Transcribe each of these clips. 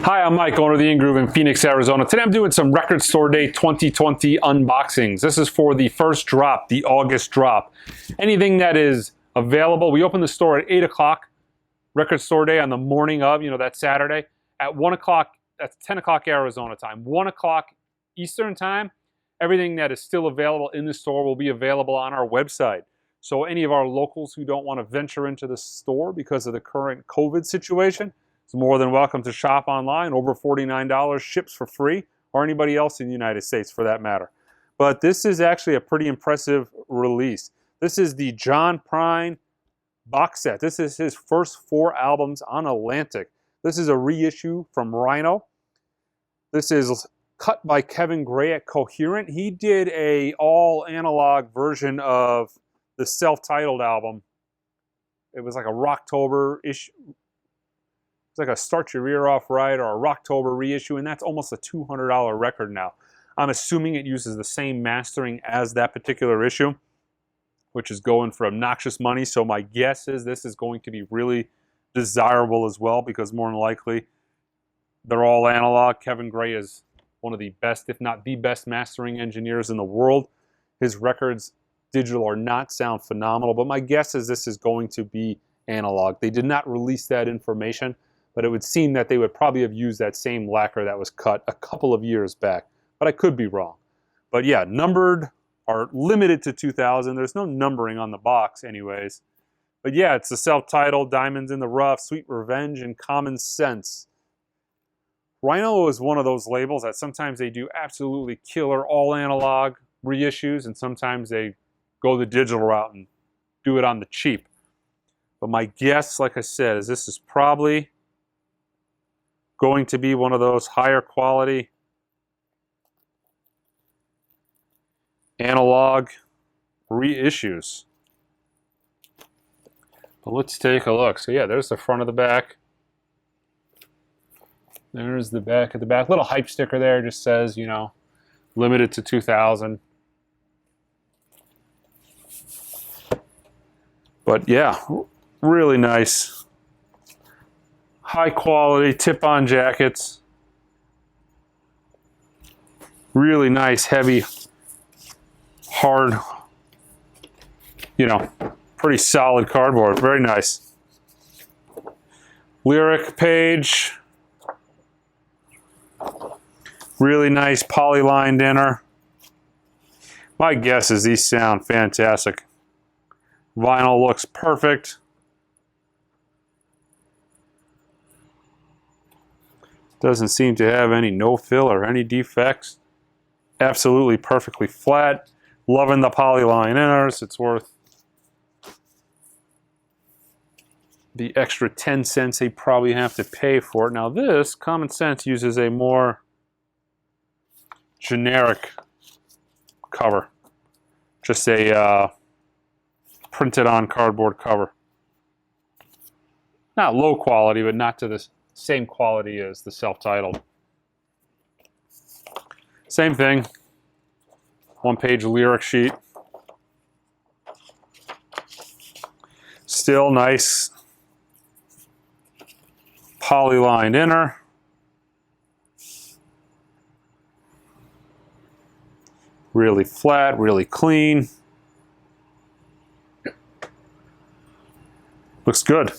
Hi, I'm Mike, owner of the In-Groove in Phoenix, Arizona. Today I'm doing some Record Store Day 2020 unboxings. This is for the first drop, the August drop. Anything that is available. We open the store at 8 o'clock, Record Store Day on the morning of, that Saturday. At 1 o'clock, that's 10 o'clock Arizona time. 1 o'clock Eastern time, everything that is still available in the store will be available on our website. So any of our locals who don't want to venture into the store because of the current COVID situation, is more than welcome to shop online. Over $49 ships for free, or anybody else in the United States for that matter. But this is actually a pretty impressive release. This is the John Prine box set. This is his first 4 albums on Atlantic. This is a reissue from Rhino. This is cut by Kevin Gray at Coherent. He did a all analog version of the self-titled album. It was like a Rocktober-ish. It's like a Start Your Ear Off Right or a Rocktober reissue, and that's almost a $200 record now. I'm assuming it uses the same mastering as that particular issue, which is going for obnoxious money. So my guess is this is going to be really desirable as well, because more than likely they're all analog. Kevin Gray is one of the best, if not the best, mastering engineers in the world. His records, digital or not, sound phenomenal, but my guess is this is going to be analog. They did not release that information, but it would seem that they would probably have used that same lacquer that was cut a couple of years back. But I could be wrong. But yeah, numbered are limited to 2000. There's no numbering on the box anyways. But yeah, it's the self-titled, Diamonds in the Rough, Sweet Revenge, and Common Sense. Rhino is one of those labels that sometimes they do absolutely killer all analog reissues, and sometimes they go the digital route and do it on the cheap. But my guess, like I said, is this is probably going to be one of those higher quality analog reissues. But let's take a look. So yeah, there's the front of the back. There's the back of the back. Little hype sticker there, just says, limited to 2000. But yeah, really nice. High quality tip-on jackets. Really nice, heavy, hard, pretty solid cardboard. Very nice. Lyric page. Really nice polylined inner. My guess is these sound fantastic. Vinyl looks perfect. Doesn't seem to have any no-fill or any defects. Absolutely perfectly flat. Loving the polyline inners. It's worth the extra 10 cents they probably have to pay for it. Now this, Common Sense, uses a more generic cover. Just a printed on cardboard cover. Not low quality, but not to the same quality as the self-titled. Same thing. One-page lyric sheet. Still nice polylined inner. Really flat, really clean. Looks good.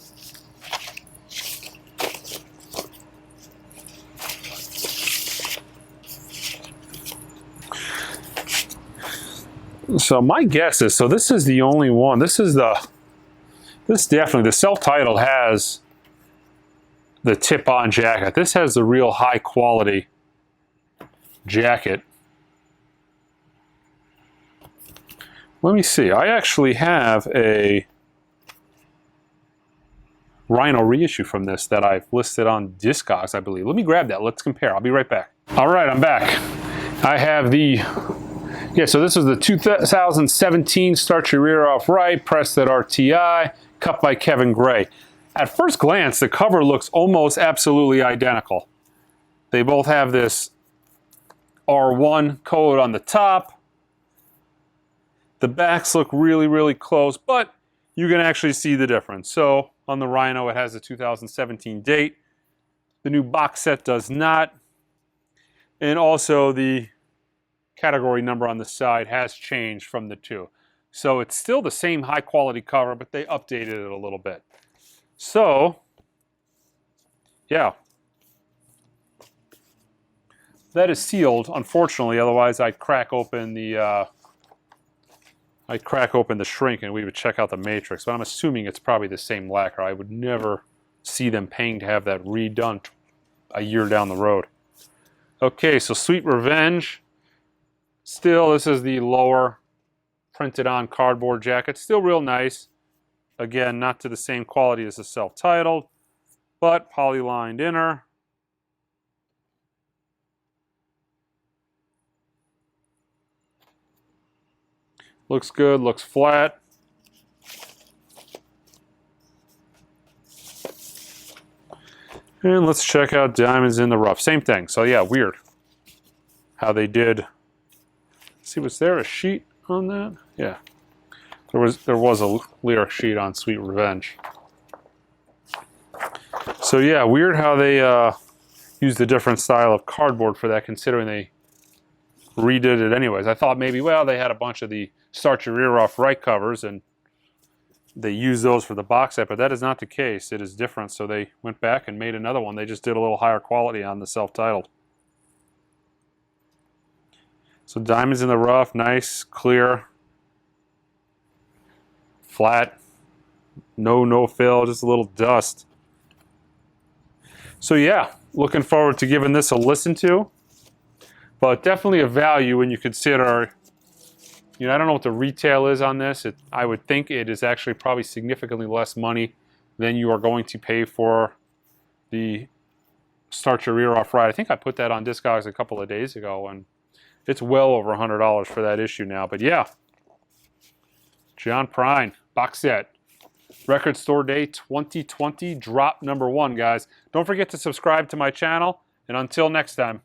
So my guess is, so this is the only one. This definitely, the self-titled has the tip-on jacket. This has the real high quality jacket. Let me see. I actually have a Rhino reissue from this that I've listed on Discogs, I believe. Let me grab that. Let's compare. I'll be right back. All right, I'm back. I have the... Yeah, so this is the 2017 Start Your Ear Off Right, pressed at RTI, cut by Kevin Gray. At first glance, the cover looks almost absolutely identical. They both have this R1 code on the top. The backs look really, really close, but you can actually see the difference. So on the Rhino, it has a 2017 date. The new box set does not. And also the category number on the side has changed from the two. So it's still the same high quality cover, but they updated it a little bit. So, yeah. That is sealed, unfortunately, otherwise I'd crack open the shrink and we would check out the matrix, but I'm assuming it's probably the same lacquer. I would never see them paying to have that redone a year down the road. Okay, so Sweet Revenge. Still, this is the lower printed on cardboard jacket. Still real nice. Again, not to the same quality as the self-titled, but poly-lined inner. Looks good, looks flat. And let's check out Diamonds in the Rough. Same thing. So yeah, weird how they did. See, was there a sheet on that? Yeah. There was a lyric sheet on Sweet Revenge. So yeah, weird how they used a different style of cardboard for that, considering they redid it anyways. I thought maybe, well, they had a bunch of the Start Your Ear Off right covers and they used those for the box set, but that is not the case. It is different, so they went back and made another one. They just did a little higher quality on the self-titled. So Diamonds in the Rough, nice, clear, flat, no fill, just a little dust. So yeah, looking forward to giving this a listen to, but definitely a value when you consider, you know, I don't know what the retail is on this. I would think it is actually probably significantly less money than you are going to pay for the Start Your Ear Off ride. I think I put that on Discogs a couple of days ago, and it's well over $100 for that issue now. But yeah, John Prine, box set. Record Store Day 2020, drop number 1, guys. Don't forget to subscribe to my channel, and until next time.